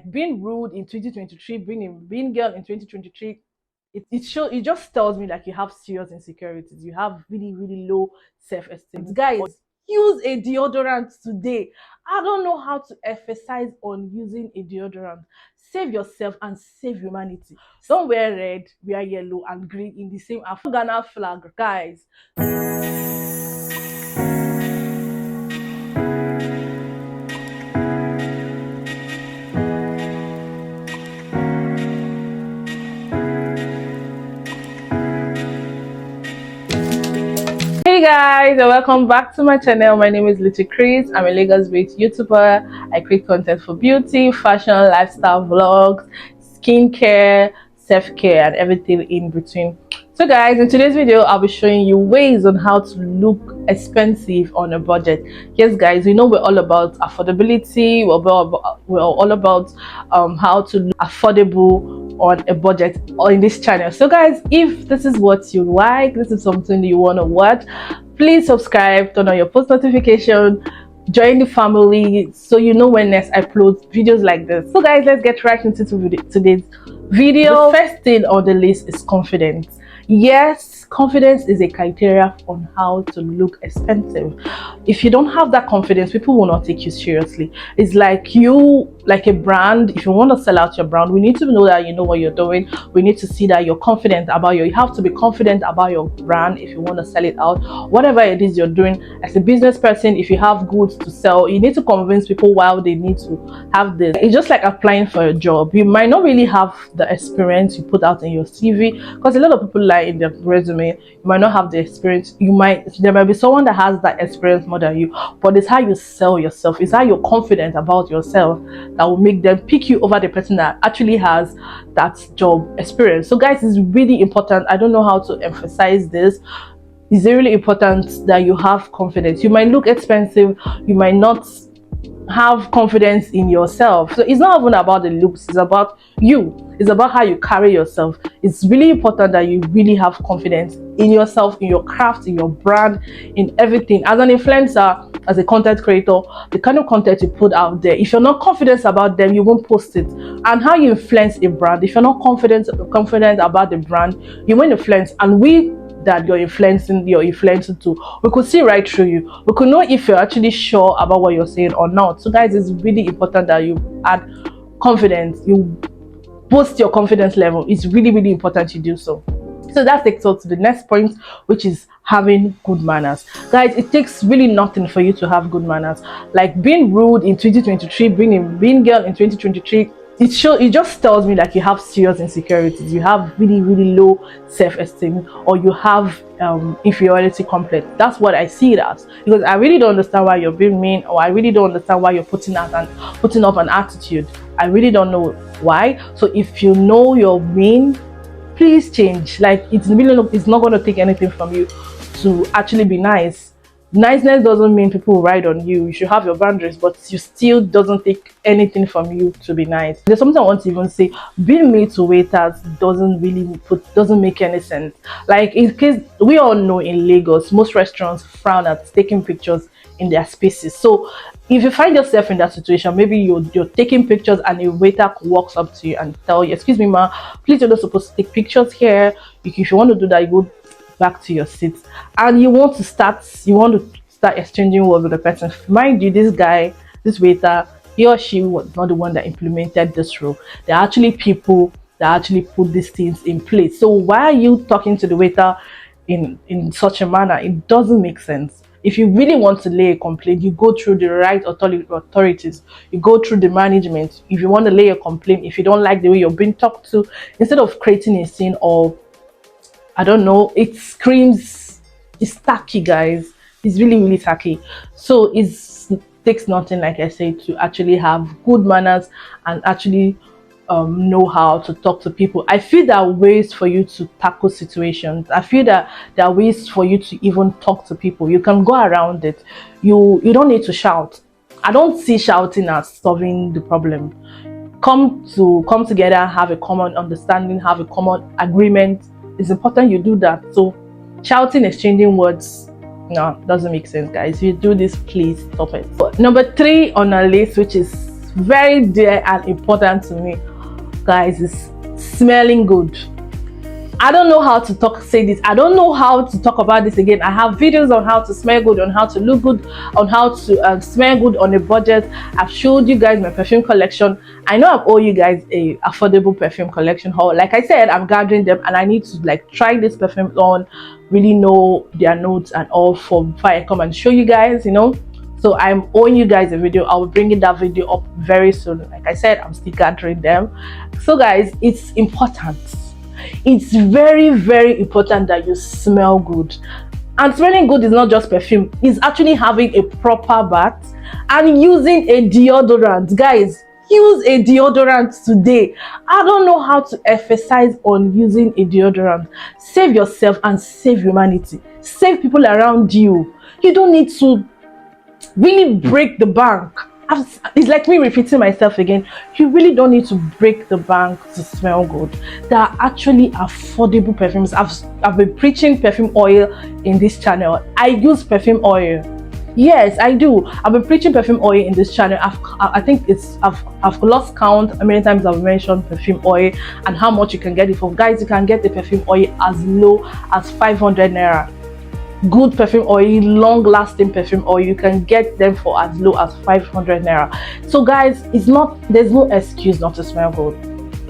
Being rude in 2023, being girl in 2023, it just tells me like you have serious insecurities. You have really low self-esteem. Guys, use a deodorant today. I don't know how to emphasize on using a deodorant. Save yourself and save humanity. Don't wear red, wear yellow and green in the same Ghana flag, guys. Hey guys, and welcome back to my channel. My name is Little Chris. I'm a Lagos-based YouTuber. I create content for beauty, fashion, lifestyle vlogs, skincare, self-care, and everything in between. So guys, in today's video, I'll be showing you ways on how to look expensive on a budget. Yes guys, we know we're all about affordability. We're all about how to look affordable on a budget or in this channel. So guys, if this is what you like, this is something you want to watch, please subscribe, turn on your post notification, join the family so you know when next I upload videos like this. So guys, let's get right into today's video. The first thing on the list is confidence. Yes, confidence is a criteria on how to look expensive. If you don't have that confidence, people will not take you seriously. It's like a brand. If you want to sell out your brand, we need to know that you know what you're doing. We need to see that you're confident about you have to be confident about your brand if you want to sell it out. Whatever it is you're doing as a business person, if you have goods to sell, you need to convince people why they need to have this. It's just like applying for a job. You might not really have the experience you put out in your CV, because a lot of people lie in their resume. You might not have the experience. There might be someone that has that experience more than you, but it's how you sell yourself, it's how you're confident about yourself that will make them pick you over the person that actually has that job experience. So guys, it's really important. I don't know how to emphasize this. It's really important that you have confidence. You might look expensive, you might not have confidence in yourself. So it's not even about the looks, it's about you. It's about how you carry yourself. It's really important that you really have confidence in yourself, in your craft, in your brand, in everything. As an influencer, as a content creator, the kind of content you put out there, if you're not confident about them, you won't post it. And how you influence a brand, if you're not confident about the brand, you won't influence. And that you're influencing to, we could see right through you. We could know if you're actually sure about what you're saying or not. So guys, it's really important that you add confidence, you boost your confidence level. It's really important you do so. So that takes us to the next point, which is having good manners. Guys, it takes really nothing for you to have good manners. Like being rude in 2023, being girl in 2023, it just tells me like you have serious insecurities. You have really low self-esteem, or you have inferiority complex. That's what I see it as, because I really don't understand why you're being mean, or I really don't understand why you're putting up an attitude. I really don't know why. So if you know you're mean, please change. Like it's not going to take anything from you to actually be nice. Niceness doesn't mean people will ride on you. You should have your boundaries, but you still doesn't take anything from you to be nice. There's something I want to even say. Being mean to waiters doesn't make any sense. Like in case we all know in Lagos, most restaurants frown at taking pictures in their spaces. So if you find yourself in that situation, maybe you're taking pictures and a waiter walks up to you and tell you, "Excuse me, ma, please, you're not supposed to take pictures here. If you want to do that, you go back to your seat," and you want to start exchanging words with the person. Mind you, this waiter, he or she was not the one that implemented this rule. There are actually people that actually put these things in place. So why are you talking to the waiter in such a manner? It doesn't make sense. If you really want to lay a complaint, you go through the right authorities, you go through the management. If you want to lay a complaint, if you don't like the way you're being talked to, instead of creating a scene, or I don't know, it's tacky, guys. It's really tacky. So it takes nothing, like I said, to actually have good manners and actually know how to talk to people. I feel there are ways for you to tackle situations. I feel that there are ways for you to even talk to people. You can go around it. You don't need to shout. I don't see shouting as solving the problem. Come together, have a common understanding, have a common agreement. It's important you do that. So shouting, exchanging words, no, doesn't make sense, guys. If you do this, please stop it. But number 3 on our list, which is very dear and important to me, guys, is smelling good. I don't know how to say this. I don't know how to talk about this again. I have videos on how to smell good, on how to look good, on how to smell good on a budget. I've showed you guys my perfume collection. I know I've owed you guys a affordable perfume collection haul. Like I said, I'm gathering them and I need to like try this perfume on, really know their notes and all before I come and show you guys, you know. So I'm owing you guys a video. I will bring that video up very soon. Like I said, I'm still gathering them. So guys, it's important. It's very, very important that you smell good. And smelling good is not just perfume, it's actually having a proper bath and using a deodorant. Guys, use a deodorant today. I don't know how to emphasize on using a deodorant. Save yourself and save humanity. Save people around you. You don't need to really break the bank. It's like me repeating myself again. You really don't need to break the bank to smell good. There are actually affordable perfumes. I've been preaching perfume oil in this channel. I use perfume oil. Yes, I do. I've been preaching perfume oil in this channel. I've lost count how many times I've mentioned perfume oil and how much you can get it for. Guys, you can get the perfume oil as low as 500 naira. Good perfume oil, long lasting perfume oil, you can get them for as low as 500 naira. So guys, there's no excuse not to smell good.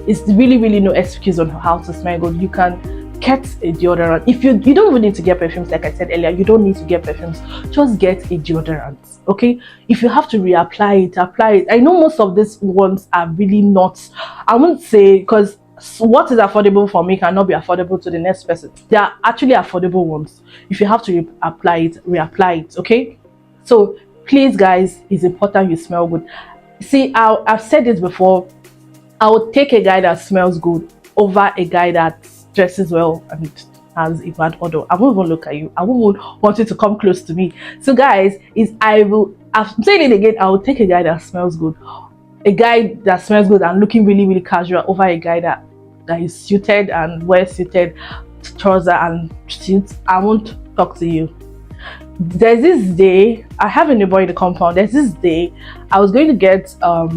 It's really no excuse on how to smell good. You can get a deodorant. If you don't even need to get perfumes. Like I said earlier, you don't need to get perfumes, just get a deodorant. Okay, if you have to reapply it, apply it. I know most of these ones are really not, I won't say, because what is affordable for me cannot be affordable to the next person. They are actually affordable ones. If you have to reapply it. Okay, so please guys, it's important you smell good. See, I've said this before, I would take a guy that smells good over a guy that dresses well and has a bad odor. I won't even look at you. I won't want you to come close to me. So guys, I'm saying it again, I will take a guy that smells good, a guy that smells good and looking really casual over a guy that is suited and well suited, trouser and suits. I won't talk to you. There's this day, I have a neighbor in the compound. There's this day I was going to get a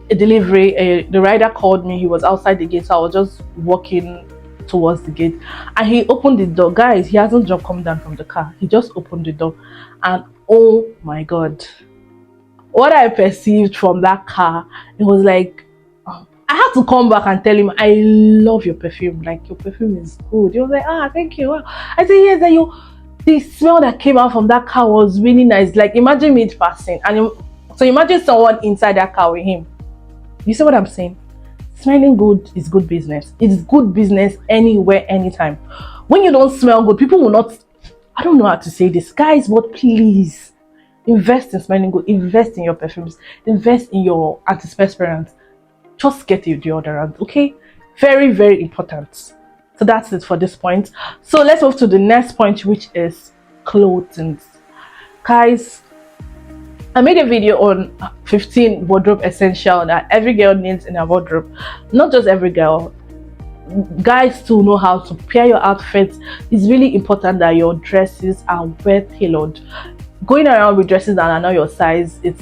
delivery. The rider called me. He was outside the gate, so I was just walking towards the gate and he opened the door. Guys, he hasn't just come down from the car, he just opened the door, and oh my god, what I perceived from that car, it was like, I had to come back and tell him, I love your perfume, like your perfume is good. He was like, thank you. I said, yes, the smell that came out from that car was really nice. Like, imagine me passing, and so imagine someone inside that car with him. You see what I'm saying? Smelling good is good business. It's good business anywhere, anytime. When you don't smell good, people will not, I don't know how to say this, guys, but please invest in smelling good. Invest in your perfumes. Invest in your antiperspirants. Just get a deodorant, okay? Very important. So that's it for this point. So let's move to the next point, which is clothing. Guys, I made a video on 15 wardrobe essential that every girl needs in her wardrobe. Not just every girl, guys too know how to pair your outfits. It's really important that your dresses are well tailored. Going around with dresses that are not your size, it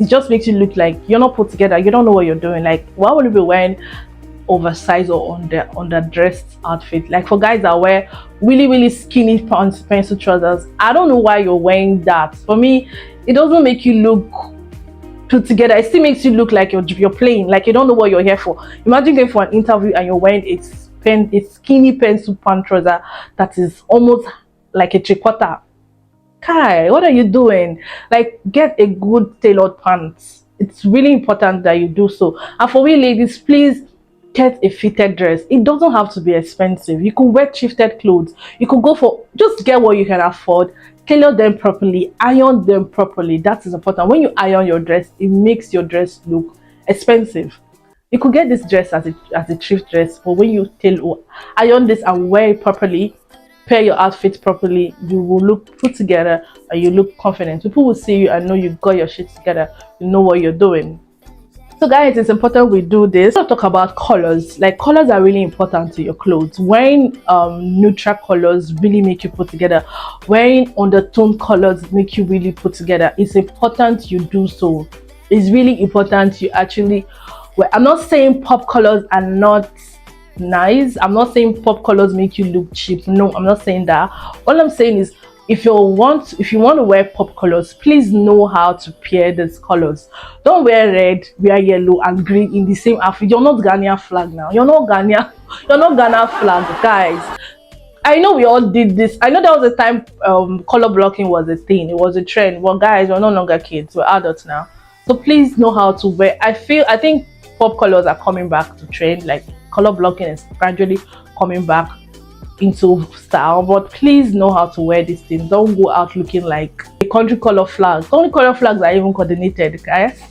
just makes you look like you're not put together. You don't know what you're doing. Like, why would you be wearing oversized or underdressed outfit? Like for guys that wear really skinny pants, pencil trousers, I don't know why you're wearing that. For me, it doesn't make you look put together. It still makes you look like you're playing, like you don't know what you're here for. Imagine going for an interview and you're wearing a skinny pencil pant trouser that is almost like a three-quarter. Kai, what are you doing? Like, get a good tailored pants. It's really important that you do so. And for we ladies, please get a fitted dress. It doesn't have to be expensive. You could wear thrifted clothes. You could go for, just get what you can afford, tailor them properly, iron them properly. That is important. When you iron your dress, it makes your dress look expensive. You could get this dress as a thrift dress, but when you iron this and wear it properly, pair your outfit properly, you will look put together and you look confident. People will see you and know you got your shit together. You know what you're doing. So guys, it's important we do this. Let's talk about colors. Like, colors are really important to your clothes. Wearing neutral colors really make you put together. Wearing undertone colors make you really put together. It's important you do so. it's really important you actually well, I'm not saying pop colors are not nice. I'm not saying pop colors make you look cheap. No, I'm not saying that. All I'm saying is if you want to wear pop colors, please know how to pair these colors. Don't wear red, wear yellow and green in the same outfit. You're not Ghanaian flag now. You're not Ghana flag, guys. I know we all did this. I know there was a time color blocking was a thing. It was a trend. Well, guys, we're no longer kids. We're adults now. So please know how to wear. I think pop colors are coming back to trend. Like color blocking is gradually coming back into style. But please know how to wear these things. Don't go out looking like a country color flag. Country color flags are even coordinated, guys.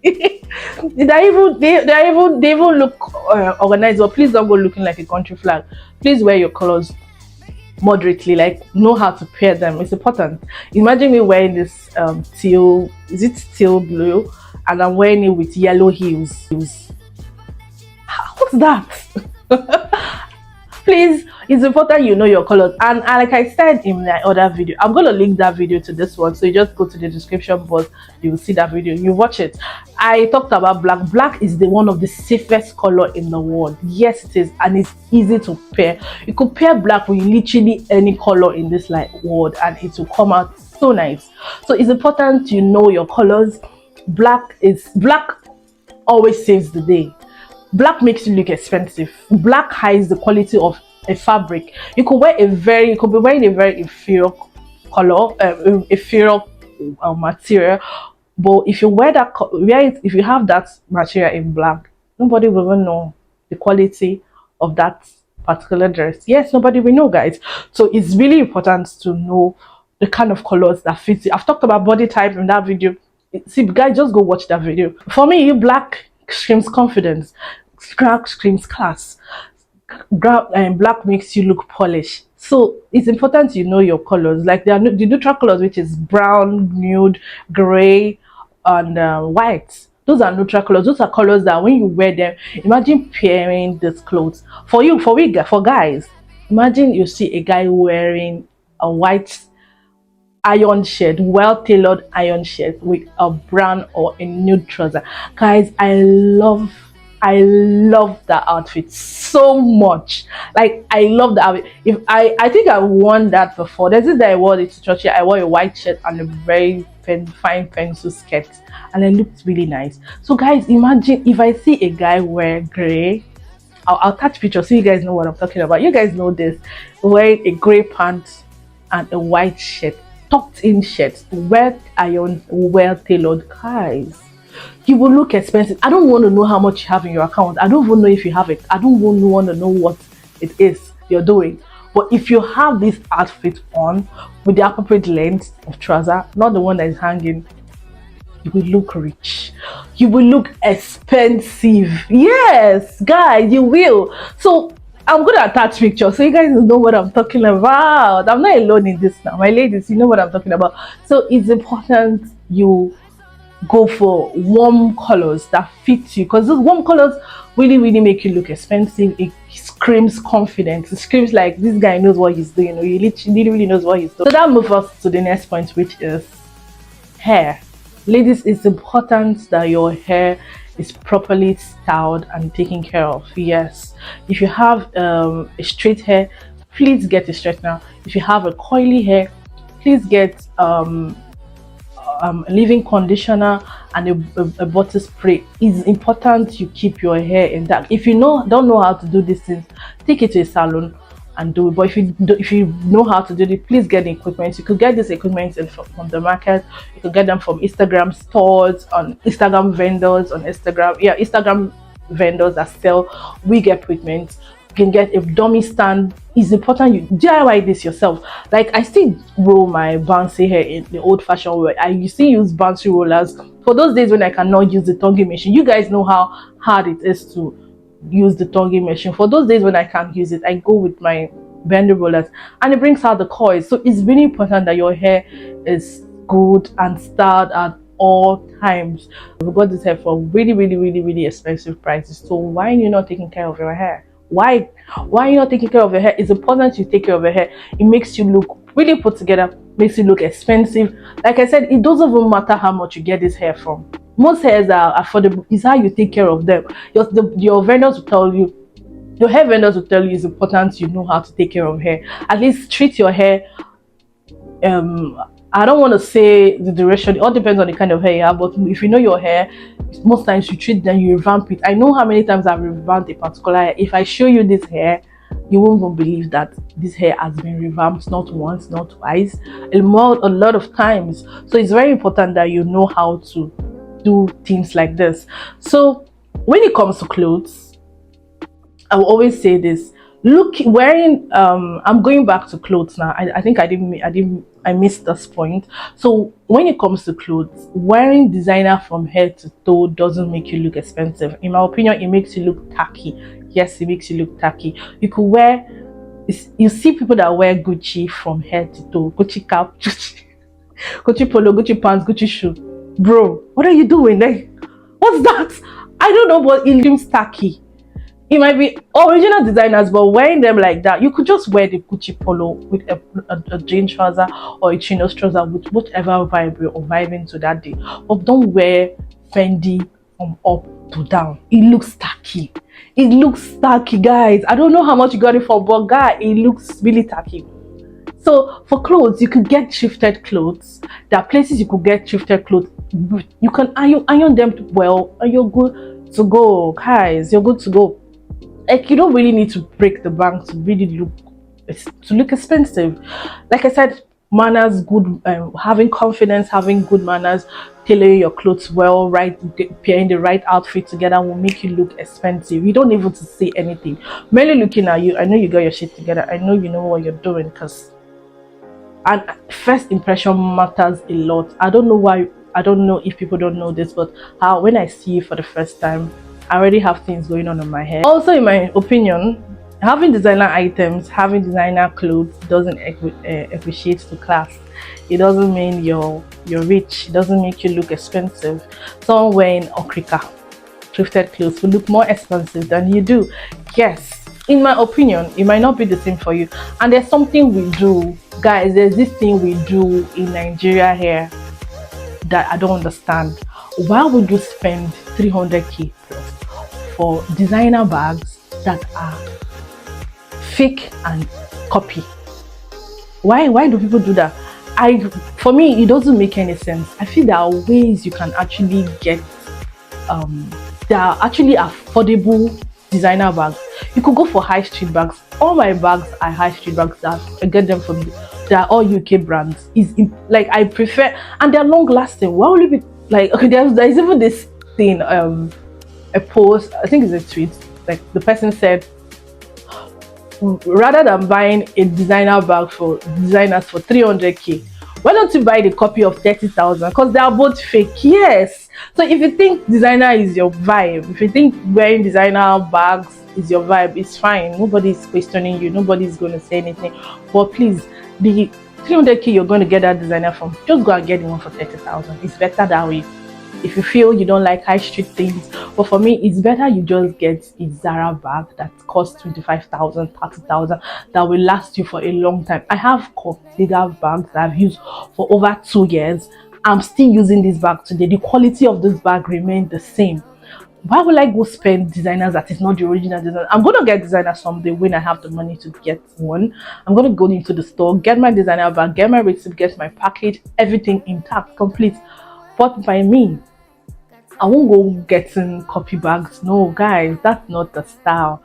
They even look organized. But please don't go looking like a country flag. Please wear your colors moderately, like know how to pair them. It's important. Imagine me wearing this teal, is it teal blue, and I'm wearing it with yellow heels. What's that? Please, it's important you know your colors. And like I said in my other video, I'm going to link that video to this one, so you just go to the description box, you will see that video, you watch it. I talked about black is the one of the safest color in the world. Yes, it is, and it's easy to pair. You could pair black with literally any color in this like world and it will come out so nice. So it's important you know your colors. Black always saves the day. Black makes you look expensive. Black hides the quality of a fabric. You could be wearing a very inferior color, inferior material, but if you if you have that material in black, nobody will even know the quality of that particular dress. Yes, nobody will know, guys. So it's really important to know the kind of colors that fit you. I've talked about body type in that video. See, guys, just go watch that video. For me, black screams confidence, black screams class, black makes you look polished. So it's important you know your colors. Like the neutral colors, which is brown, nude, gray, and white. Those are neutral colors. Those are colors that when you wear them, imagine pairing these clothes for guys. Imagine you see a guy wearing a white iron shirt, well tailored iron shirt with a brown or a nude trouser. Guys, I love that outfit so much. Like I love that outfit. If I think I worn that before. There's this day I wore it to church. I wore a white shirt and a very fine pencil skirt, and it looked really nice. So guys, imagine if I see a guy wear gray. I'll attach pictures so you guys know what I'm talking about. You guys know this, wearing a gray pants and a white shirt, tucked in shirt, well ironed, well tailored. Guys, you will look expensive. I don't want to know how much you have in your account. I don't even know if you have it. I don't even want to know what it is you're doing. But if you have this outfit on with the appropriate length of trouser, not the one that is hanging, you will look rich. You will look expensive. Yes, guys, you will. So I'm going to attach pictures so you guys know what I'm talking about. I'm not alone in this now. My ladies, you know what I'm talking about. So it's important you go for warm colors that fit you, because those warm colors really make you look expensive. It screams confidence. It screams like this guy knows what he's doing, or he literally really knows what he's doing. So that moves us to the next point, which is hair. Ladies, it's important that your hair is properly styled and taken care of. Yes, if you have a straight hair, please get a straightener. If you have a coily hair, please get a leave-in conditioner and a body spray. It's important you keep your hair intact. If you don't know how to do these things, take it to a salon and do it. But if you know how to do it, please get the equipment. You could get this equipment from the market. You could get them from Instagram stores, on Instagram vendors on Instagram. Yeah, Instagram vendors that sell wig equipment. You can get a dummy stand. It's important you DIY this yourself. Like I still roll my bouncy hair in the old-fashioned way. I still use bouncy rollers for those days when I cannot use the tongue machine. You guys know how hard it is to use the tongue machine. For those days when I can't use it, I go with my bendy rollers and it brings out the coils. So it's really important that your hair is good and styled at all times. We got this hair for really expensive prices. So why are you not taking care of your hair? Why are you not taking care of your hair? It's important you take care of your hair. It makes you look really put together, makes you look expensive. Like I said, it doesn't even matter how much you get this hair from. Most hairs are affordable. It's how you take care of them. Your vendors will tell you, your hair vendors will tell you it's important you know how to take care of hair. At least treat your hair. I don't want to say the duration. It all depends on the kind of hair you have. But if you know your hair, most times you treat them, you revamp it. I know how many times I've revamped a particular hair. If I show you this hair, you won't even believe that this hair has been revamped not once, not twice, a lot of times. So it's very important that you know how to do things like this. So when it comes to clothes, I will always say this. Look, wearing I'm going back to clothes now. I think I missed this point. So when it comes to clothes, wearing designer from head to toe doesn't make you look expensive. In my opinion, it makes you look tacky. Yes, it makes you look tacky. You could wear, you see people that wear Gucci from head to toe, Gucci cap, Gucci polo, Gucci pants, Gucci shoe. Bro, what are you doing? Like, what's that? I don't know, but it seems tacky. It might be original designers, but wearing them like that, you could just wear the Gucci polo with a jean trouser or a chinos trouser with whatever vibe you're vibing to that day. But don't wear Fendi from up to down. It looks tacky. It looks tacky, guys. I don't know how much you got it for, but guy, it looks really tacky. So for clothes, you could get thrifted clothes. There are places you could get thrifted clothes. You can iron them well, and you're good to go, guys. You're good to go. Like, you don't really need to break the bank to really look expensive. Like I said, manners, good, having confidence, having good manners, tailoring your clothes well, right, pairing the right outfit together will make you look expensive. You don't even to say anything. Merely looking at you, I know you got your shit together. I know you know what you're doing, because and first impression matters a lot. I don't know why. I don't know if people don't know this, but how when I see you for the first time, I already have things going on in my head. Also, in my opinion, having designer items, having designer clothes doesn't appreciate the class. It doesn't mean you're rich. It doesn't make you look expensive. Someone wearing okrika, thrifted clothes will look more expensive than you do. Yes, in my opinion, it might not be the same for you. And there's something we do, guys. There's this thing we do in Nigeria here that I don't understand. Why would you spend 300k plus for designer bags that are fake and copy? Why do people do that? For me, it doesn't make any sense. I feel there are ways you can actually get there are actually affordable designer bags. You could go for high street bags. All my bags are high street bags that I get them from. They are all UK brands. Like, I prefer, and they're long lasting. Why would you be like, okay, there's even this thing, a post, I think it's a tweet, like the person said, rather than buying a designer bag for designers for 300k, why don't you buy the copy of 30,000? Because they are both fake. Yes. So if you think designer is your vibe, if you think wearing designer bags is your vibe, it's fine. Nobody's questioning you. Nobody's going to say anything. But please, the 300k you're going to get that designer from, just go and get the one for 30,000. It's better that way. If you feel you don't like high street things, but for me, it's better you just get a Zara bag that costs 25,000, 30,000, that will last you for a long time. I have bigger bags that I've used for over 2 years. I'm still using this bag today. The quality of this bag remains the same. Why would I go spend designers that is not the original designer? I'm going to get designer someday when I have the money to get one. I'm going to go into the store, get my designer bag, get my receipt, get my package, everything intact, complete. But by me, I won't go getting copy bags. No, guys, that's not the style.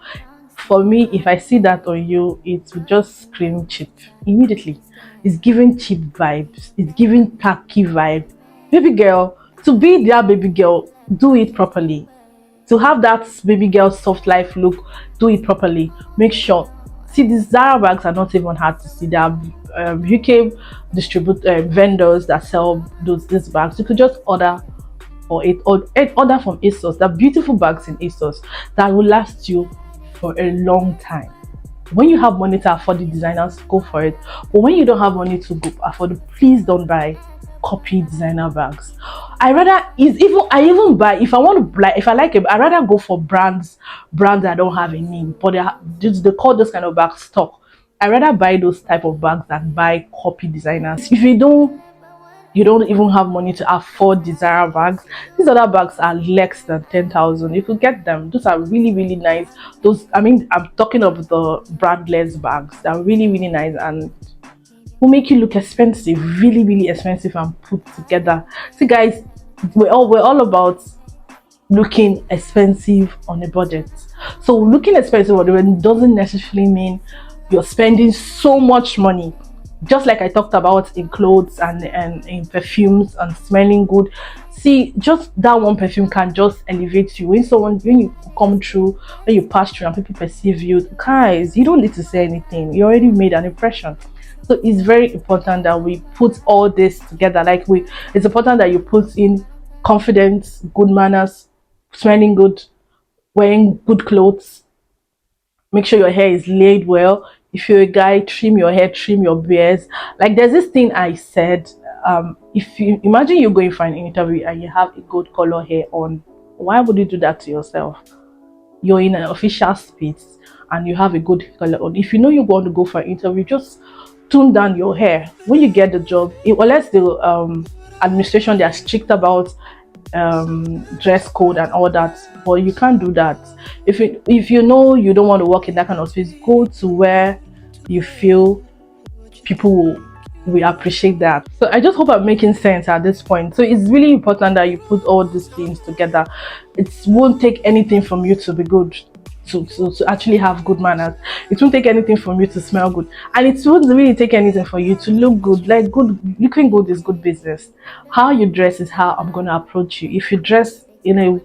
For me, if I see that on you, it will just scream cheap immediately. It's giving cheap vibes. It's giving tacky vibe. Baby girl, to be their baby girl, do it properly. To have that baby girl soft life look, do it properly. Make sure. See, these Zara bags are not even hard to see. There are UK vendors that sell these bags. You could just order order from ASOS. They're beautiful bags in ASOS that will last you for a long time. When you have money to afford the designers, go for it. But when you don't have money to go afford it, please don't buy copy designer bags. I even buy, if I want to buy, if I like it, I rather go for brands that don't have a name, but they call those kind of bags stock. I rather buy those type of bags than buy copy designers. If you don't even have money to afford designer bags, these other bags are less than 10,000. You could get them. Those are really, really nice. Those, I mean, I'm talking of the brandless bags. They're really, really nice and will make you look expensive, really, really expensive and put together. See, guys, we're all about looking expensive on a budget. So looking expensive on a budget doesn't necessarily mean you're spending so much money. Just like I talked about in clothes and in perfumes and smelling good. See, just that one perfume can just elevate you. When you come through, when you pass through and people perceive you, guys, you don't need to say anything. You already made an impression. So it's very important that we put all this together. It's important that you put in confidence, good manners, smelling good, wearing good clothes, make sure your hair is laid well. If you're a guy, trim your hair, trim your beards. Like there's this thing I said, if you imagine you're going for an interview and you have a good color hair on, why would you do that to yourself? You're in an official space and you have a good color on. If you know you want to go for an interview, just tone down your hair when you get the job. Unless the administration, they are strict about dress code and all that, but you can't do that. If you know you don't want to work in that kind of space, go to where you feel people will appreciate that. So I just hope I'm making sense at this point. So it's really important that you put all these things together. It won't take anything from you to be good, to actually have good manners. It won't take anything from you to smell good, and it won't really take anything for you to look good. Like, good looking good is good business. How you dress is how I'm going to approach you. If you dress in a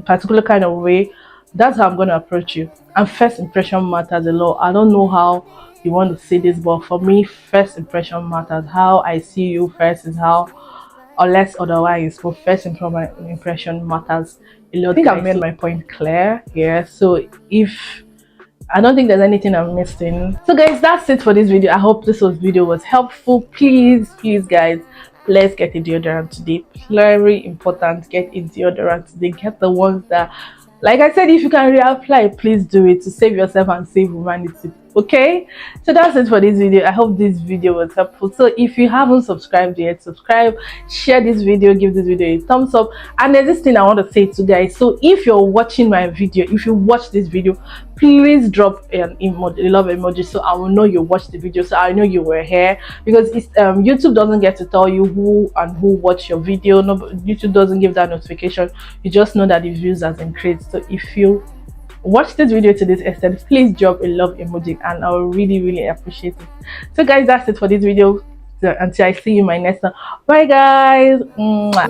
particular kind of way, that's how I'm going to approach you. And first impression matters a lot. I don't know how you want to say this, but for me, first impression matters. How I see you first is how, unless otherwise, but first impression matters a lot. I think I've made my point clear here. So if I don't think there's anything I'm missing. So guys, that's it for this video. I hope this video was helpful. Please guys, let's get a deodorant today. Very important, get a deodorant today. Get the ones that, like I said, if you can reapply, please do it to save yourself and save humanity. Okay, so that's it for this video. I hope this video was helpful. So if you haven't subscribed yet, subscribe, share this video, give this video a thumbs up. And there's this thing I want to say to guys. So if you're watching my video, if you watch this video, please drop an emoji, a love emoji, so I will know you watched the video, so I know you were here. Because it's YouTube doesn't get to tell you who watched your video. No, YouTube doesn't give that notification. You just know that the views has increased. So if you watch this video to this extent, please drop a love emoji and I'll really appreciate it. So guys, that's it for this video. So until I see you in my next one, bye guys. Mwah.